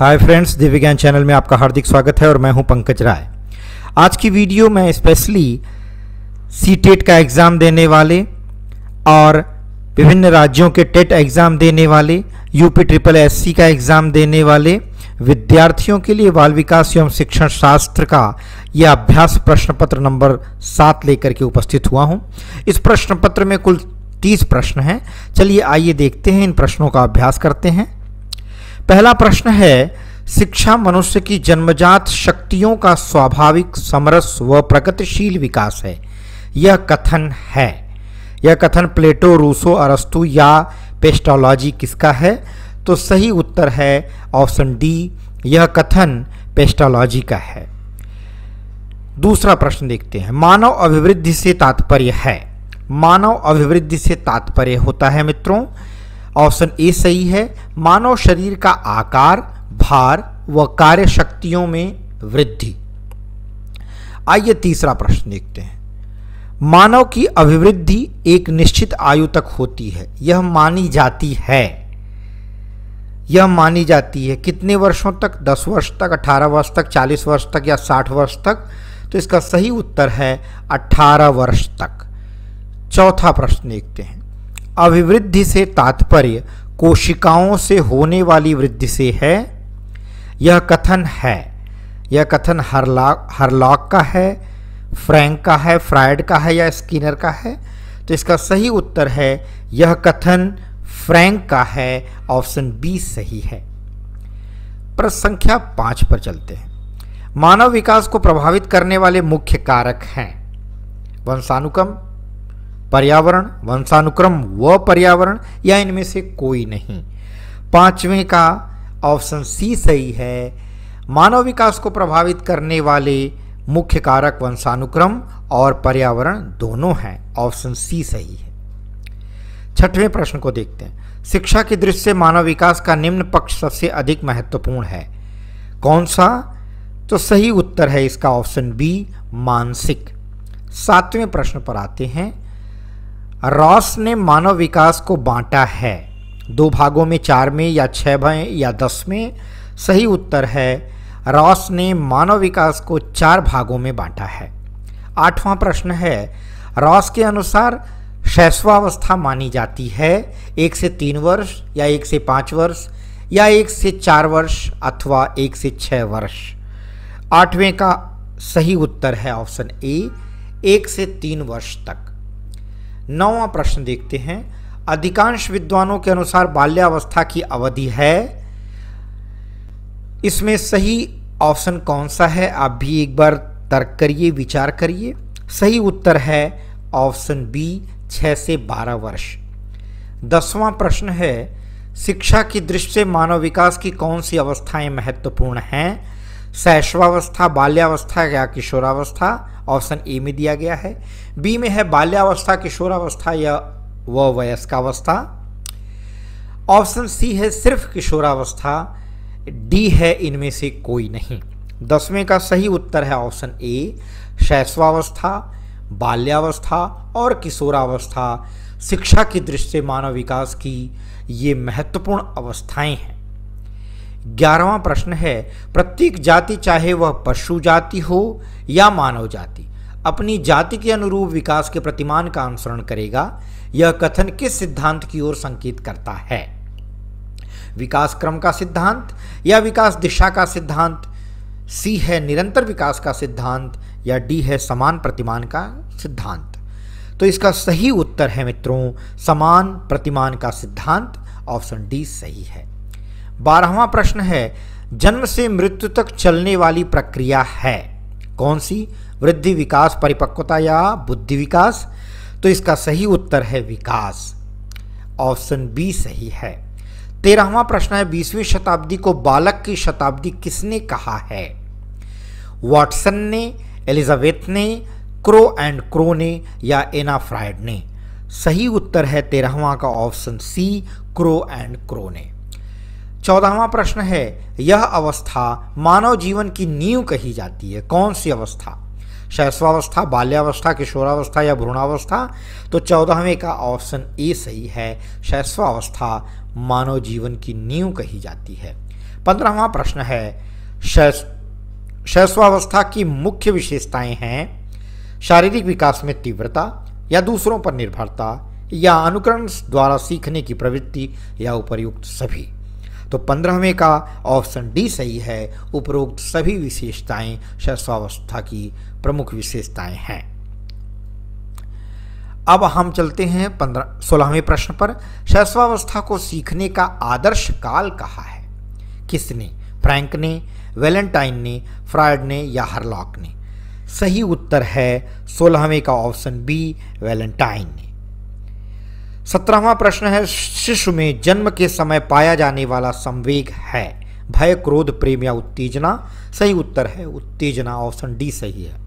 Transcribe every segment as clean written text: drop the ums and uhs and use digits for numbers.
Hi friends, Divya ज्ञान channel में आपका हार्दिक स्वागत है और मैं हूं पंकज राय। आज की वीडियो में स्पेशली सीटेट का एग्ज़ाम देने वाले और विभिन्न राज्यों के टेट एग्ज़ाम देने वाले, यूपी ट्रिपल एससी का एग्ज़ाम देने वाले विद्यार्थियों के लिए बाल विकास एवं शिक्षण शास्त्र का यह अभ्यास प्रश्न पत्र नंबर 7 लेकर के उपस्थित हुआ हूं। इस प्रश्न पत्र में कुल 30 प्रश्न हैं। चलिए आइए देखते हैं, इन प्रश्नों का अभ्यास करते हैं। पहला प्रश्न है, शिक्षा मनुष्य की जन्मजात शक्तियों का स्वाभाविक, समरस व प्रगतिशील विकास है। यह कथन है। यह कथन प्लेटो, रूसो, अरस्तु या पेस्टोलॉजी किसका है? तो सही उत्तर है ऑप्शन डी, यह कथन पेस्टोलॉजी का है। दूसरा प्रश्न देखते हैं, मानव अभिवृद्धि से तात्पर्य है। मानव अभिवृद्धि से तात्पर्य होता है मित्रों, ऑप्शन ए सही है, मानव शरीर का आकार, भार व कार्य शक्तियों में वृद्धि। आइए तीसरा प्रश्न देखते हैं, मानव की अभिवृद्धि एक निश्चित आयु तक होती है। यह मानी जाती है। यह मानी जाती है कितने वर्षों तक? 10 वर्ष तक, 18 वर्ष तक, 40 वर्ष तक या 60 वर्ष तक? तो इसका सही उत्तर है 18 वर्ष तक। चौथा प्रश्न देखते हैं, अभिवृद्धि से तात्पर्य कोशिकाओं से होने वाली वृद्धि से है। यह कथन है। यह कथन हरलॉक का है, फ्रैंक का है, फ्रायड का है या स्किनर का है? तो इसका सही उत्तर है, यह कथन फ्रैंक का है, ऑप्शन बी सही है। प्रश्न संख्या 5 पर चलते हैं, मानव विकास को प्रभावित करने वाले मुख्य कारक हैं। वंशानुक्रम, पर्यावरण, वंशानुक्रम व पर्यावरण या इनमें से कोई नहीं। पांचवें का ऑप्शन सी सही है, मानव विकास को प्रभावित करने वाले मुख्य कारक वंशानुक्रम और पर्यावरण दोनों हैं, ऑप्शन सी सही है। छठवें प्रश्न को देखते हैं, शिक्षा की दृष्टि से मानव विकास का निम्न पक्ष सबसे अधिक महत्वपूर्ण है। कौन सा? तो सही उत्तर है इसका ऑप्शन बी, मानसिक। 7वें प्रश्न पर आते हैं, रॉस ने मानव विकास को बांटा है 2 भागों में, 4 में या 6 में या 10 में? सही उत्तर है, रॉस ने मानव विकास को 4 भागों में बांटा है। 8वां प्रश्न है, रॉस के अनुसार शैशवावस्था मानी जाती है 1 से 3 वर्ष या 1 से 5 वर्ष या 1 से 4 वर्ष अथवा 1 से 6 वर्ष? 8वें का सही उत्तर है ऑप्शन ए, 1 से 3 वर्ष तक। 9वां प्रश्न देखते हैं, अधिकांश विद्वानों के अनुसार बाल्यावस्था की अवधि है। इसमें सही ऑप्शन कौन सा है? आप भी एक बार तर्क करिए, विचार करिए। सही उत्तर है ऑप्शन बी, 6 से 12 वर्ष। 10वां प्रश्न है, शिक्षा की दृष्टि से मानव विकास की कौन सी अवस्थाएं महत्वपूर्ण हैं? शैशवावस्था, बाल्यावस्था या किशोरावस्था? ऑप्शन ए में दिया गया है। बी में है बाल्यावस्था, किशोरावस्था या वयस्कावस्था? ऑप्शन सी है सिर्फ किशोरावस्था। डी है इनमें से कोई नहीं। 10वें का सही उत्तर है ऑप्शन ए, शैशवावस्था, बाल्यावस्था और किशोरावस्था शिक्षा की दृष्टि से मानव विकास की ये महत्वपूर्ण अवस्थाएं हैं। 11वां प्रश्न है, प्रत्येक जाति, चाहे वह पशु जाति हो या मानव जाति, अपनी जाति के अनुरूप विकास के प्रतिमान का अनुसरण करेगा। यह कथन किस सिद्धांत की ओर संकेत करता है? विकास क्रम का सिद्धांत या विकास दिशा का सिद्धांत? सी है निरंतर विकास का सिद्धांत या डी है समान प्रतिमान का सिद्धांत? तो इसका सही उत्तर है मित्रों, समान प्रतिमान का सिद्धांत, ऑप्शन डी सही है। 12वां प्रश्न है, जन्म से मृत्यु तक चलने वाली प्रक्रिया है। कौन सी? वृद्धि, विकास, परिपक्वता या बुद्धि विकास? तो इसका सही उत्तर है विकास, ऑप्शन बी सही है। 13वां प्रश्न है, 20वीं शताब्दी को बालक की शताब्दी किसने कहा है? वॉटसन ने, एलिजाबेथ ने, क्रो एंड क्रो ने या एना फ्रायड ने? सही उत्तर है 13वां का option C, Crow and Crow ने। 14वां प्रश्न है, यह अवस्था मानव जीवन की नींव कही जाती है। कौन सी अवस्था? शैशवावस्था, बाल्यावस्था, किशोरावस्था या भ्रूणावस्था? तो 14वें का ऑप्शन ए सही है, शैशवावस्था मानव जीवन की नींव कही जाती है। 15वां प्रश्न है, शैशवावस्था की मुख्य विशेषताएं हैं शारीरिक विकास में तीव्रता या दूसरों पर निर्भरता या अनुकरण द्वारा सीखने की प्रवृत्ति या उपर्युक्त सभी। तो 15वें का ऑप्शन डी सही है, उपरोक्त सभी विशेषताएं शैशवावस्था की प्रमुख विशेषताएं हैं। अब हम चलते हैं 16वें प्रश्न पर। शैशवावस्था को सीखने का आदर्श काल कहा है? किसने? फ्रैंक ने, वैलेंटाइन ने, फ्रायड ने या हरलॉक ने? सही उत्तर है 16वें का ऑप्शन बी, वैलेंटाइन ने। 17वां प्रश्न है, शिशु में जन्म के समय पाया जाने वाला संवेग है भय, क्रोध, प्रेम या उत्तेजना? सही उत्तर है उत्तेजना, ऑप्शन डी सही है।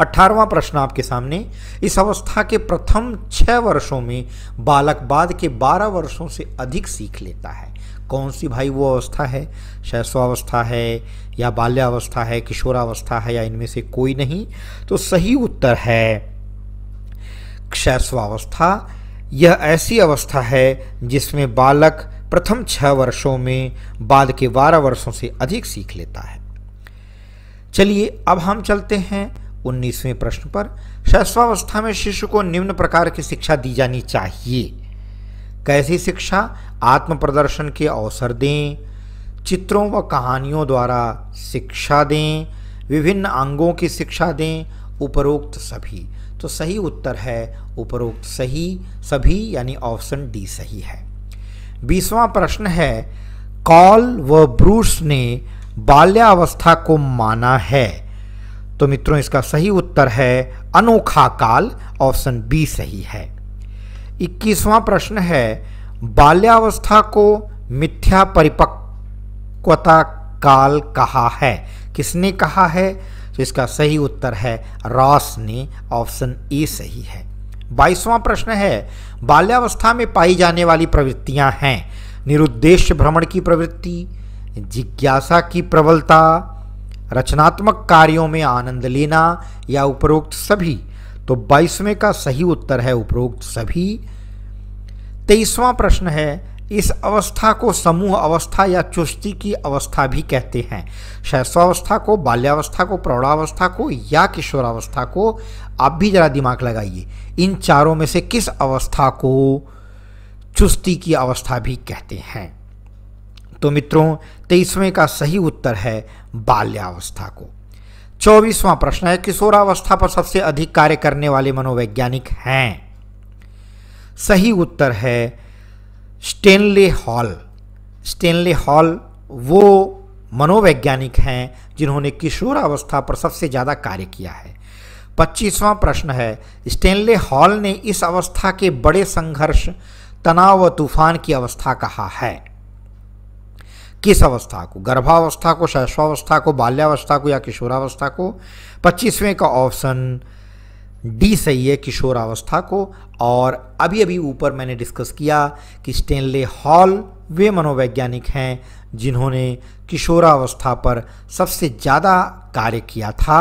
18वां प्रश्न आपके सामने, इस अवस्था के प्रथम 6 वर्षों में बालक बाद के 12 वर्षों से अधिक सीख लेता है। कौन सी भाई वो अवस्था है? शैशवावस्था है या बाल्यावस्था है, किशोरावस्था है या इनमें से कोई नहीं? तो सही उत्तर है शैशवावस्था। यह ऐसी अवस्था है जिसमें बालक प्रथम 6 वर्षों में बाद के 12 वर्षों से अधिक सीख लेता है। चलिए अब हम चलते हैं 19वें प्रश्न पर। शैशवावस्था में शिशु को निम्न प्रकार की शिक्षा दी जानी चाहिए। कैसी शिक्षा? आत्म प्रदर्शन के अवसर दें, चित्रों व कहानियों द्वारा शिक्षा दें, विभिन्न अंगों की शिक्षा दें, उपरोक्त सभी। तो सही उत्तर है उपरोक्त सभी यानी ऑप्शन डी सही है। 20वां प्रश्न है, कॉल व ब्रूस ने बाल्यावस्था को माना है। तो मित्रों इसका सही उत्तर है अनोखा काल, ऑप्शन बी सही है। 21वां प्रश्न है, बाल्यावस्था को मिथ्या परिपक्वता काल कहा है। किसने कहा है? तो इसका सही उत्तर है रॉस ने, ऑप्शन ए सही है। 22वां प्रश्न है, बाल्यावस्था में पाई जाने वाली प्रवृत्तियां हैं निरुद्देश्य भ्रमण की प्रवृत्ति, जिज्ञासा की प्रबलता, रचनात्मक कार्यों में आनंद लेना या उपरोक्त सभी। तो 22वें का सही उत्तर है उपरोक्त सभी। 23वां प्रश्न है, इस अवस्था को समूह अवस्था या चुस्ती की अवस्था भी कहते हैं। शैशवावस्था को, बाल्यावस्था को, प्रौढ़ावस्था को या किशोरावस्था को? आप भी जरा दिमाग लगाइए, इन चारों में से किस अवस्था को चुस्ती की अवस्था भी कहते हैं? तो मित्रों 23वें का सही उत्तर है बाल्यावस्था को। 24वां प्रश्न है, किशोरावस्था पर सबसे अधिक कार्य करने वाले मनोवैज्ञानिक हैं। सही उत्तर है स्टेनले हॉल। स्टेनले हॉल वो मनोवैज्ञानिक हैं जिन्होंने किशोरावस्था पर सबसे ज़्यादा कार्य किया है। 25वां प्रश्न है, स्टेनले हॉल ने इस अवस्था के बड़े संघर्ष, तनाव व तूफान की अवस्था कहा है। किस अवस्था को? गर्भावस्था को, शैशवावस्था को, बाल्यावस्था को या किशोरावस्था को? 25वें का ऑप्शन डी सही है, किशोरावस्था को। और अभी ऊपर मैंने डिस्कस किया कि स्टेनले हॉल वे मनोवैज्ञानिक हैं जिन्होंने किशोरावस्था पर सबसे ज़्यादा कार्य किया था।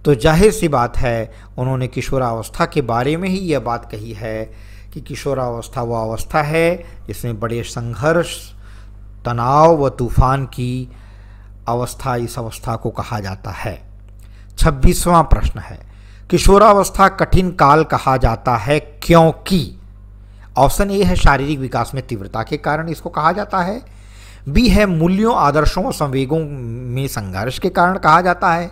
तो जाहिर सी बात है उन्होंने किशोरावस्था के बारे में ही यह बात कही है कि किशोरावस्था वो अवस्था है जिसमें बड़े संघर्ष, तनाव व तूफान की अवस्था, इस अवस्था को कहा जाता है। 26वां प्रश्न है, किशोरावस्था कठिन काल कहा जाता है क्योंकि? ऑप्शन ए है शारीरिक विकास में तीव्रता के कारण इसको कहा जाता है, बी है मूल्यों, आदर्शों व संवेगों में संघर्ष के कारण कहा जाता है,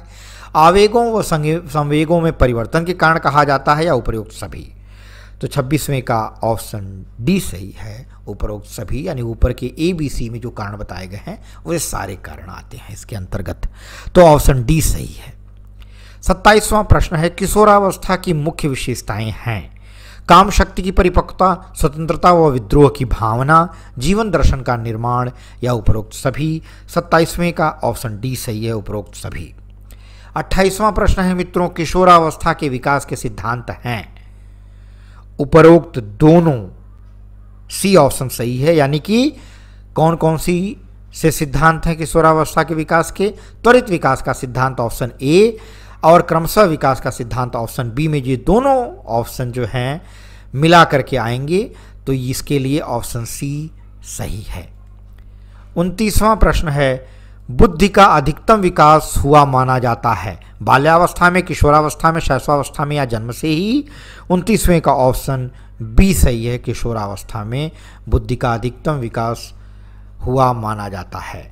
आवेगों व संवेगों में परिवर्तन के कारण कहा जाता है या उपरोक्त सभी। तो 26वें का ऑप्शन डी सही है, उपरोक्त सभी, यानी ऊपर के ABC में जो कारण बताए गए हैं वे सारे कारण आते हैं इसके अंतर्गत। तो ऑप्शन डी सही है। 27वां प्रश्न है, किशोरावस्था की मुख्य विशेषताएं हैं काम शक्ति की परिपक्वता, स्वतंत्रता व विद्रोह की भावना, जीवन दर्शन का निर्माण या उपरोक्त सभी। 27वें का ऑप्शन डी सही है, उपरोक्त सभी। 28वां प्रश्न है मित्रों, किशोरावस्था के विकास के सिद्धांत हैं उपरोक्त दोनों। सी ऑप्शन सही है, यानी कि कौन कौन सी से सिद्धांत हैं किशोरावस्था के विकास के? त्वरित विकास का सिद्धांत ऑप्शन ए और क्रमशः विकास का सिद्धांत ऑप्शन बी में। ये दोनों ऑप्शन जो हैं मिला करके आएंगे तो इसके लिए ऑप्शन सी सही है। 29वां प्रश्न है, बुद्धि का अधिकतम विकास हुआ माना जाता है? बाल्यावस्था में, किशोरावस्था में, शैशवावस्था में या जन्म से ही? 29वें का ऑप्शन बी सही है, किशोरावस्था में बुद्धि का अधिकतम विकास हुआ माना जाता है।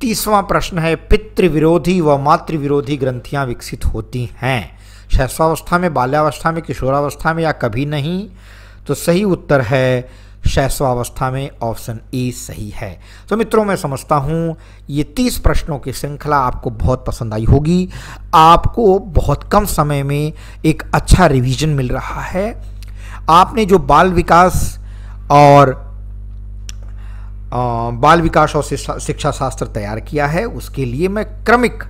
30वां प्रश्न है, पितृविरोधी व मातृविरोधी ग्रंथियां विकसित होती हैं? शैशवावस्था में, बाल्यावस्था में, किशोरावस्था में या कभी नहीं? तो सही उत्तर है शैशवावस्था में, ऑप्शन ए सही है। तो मित्रों, मैं समझता हूँ ये 30 प्रश्नों की श्रृंखला आपको बहुत पसंद आई होगी। आपको बहुत कम समय में एक अच्छा रिवीजन मिल रहा है। आपने जो बाल विकास और शिक्षा शास्त्र तैयार किया है, उसके लिए मैं क्रमिक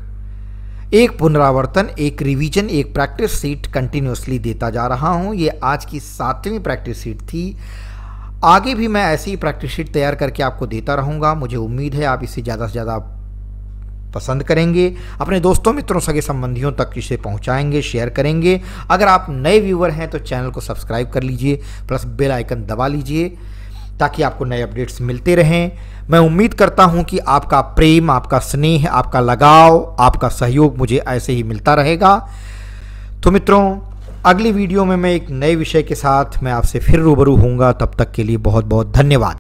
एक पुनरावर्तन, एक रिवीजन, एक प्रैक्टिस सीट कंटिन्यूसली देता जा रहा हूं। ये आज की 7वीं प्रैक्टिस सीट थी। आगे भी मैं ऐसी ही प्रैक्टिस शीट तैयार करके आपको देता रहूँगा। मुझे उम्मीद है आप इसे ज़्यादा से ज़्यादा पसंद करेंगे, अपने दोस्तों, मित्रों, सगे संबंधियों तक इसे पहुंचाएंगे, शेयर करेंगे। अगर आप नए व्यूअर हैं तो चैनल को सब्सक्राइब कर लीजिए, प्लस बेल आइकन दबा लीजिए ताकि आपको नए अपडेट्स मिलते रहें। मैं उम्मीद करता हूं कि आपका प्रेम, आपका स्नेह, आपका लगाव, आपका सहयोग मुझे ऐसे ही मिलता रहेगा। तो मित्रों, अगली वीडियो में मैं एक नए विषय के साथ मैं आपसे फिर रूबरू होऊंगा। तब तक के लिए बहुत बहुत धन्यवाद।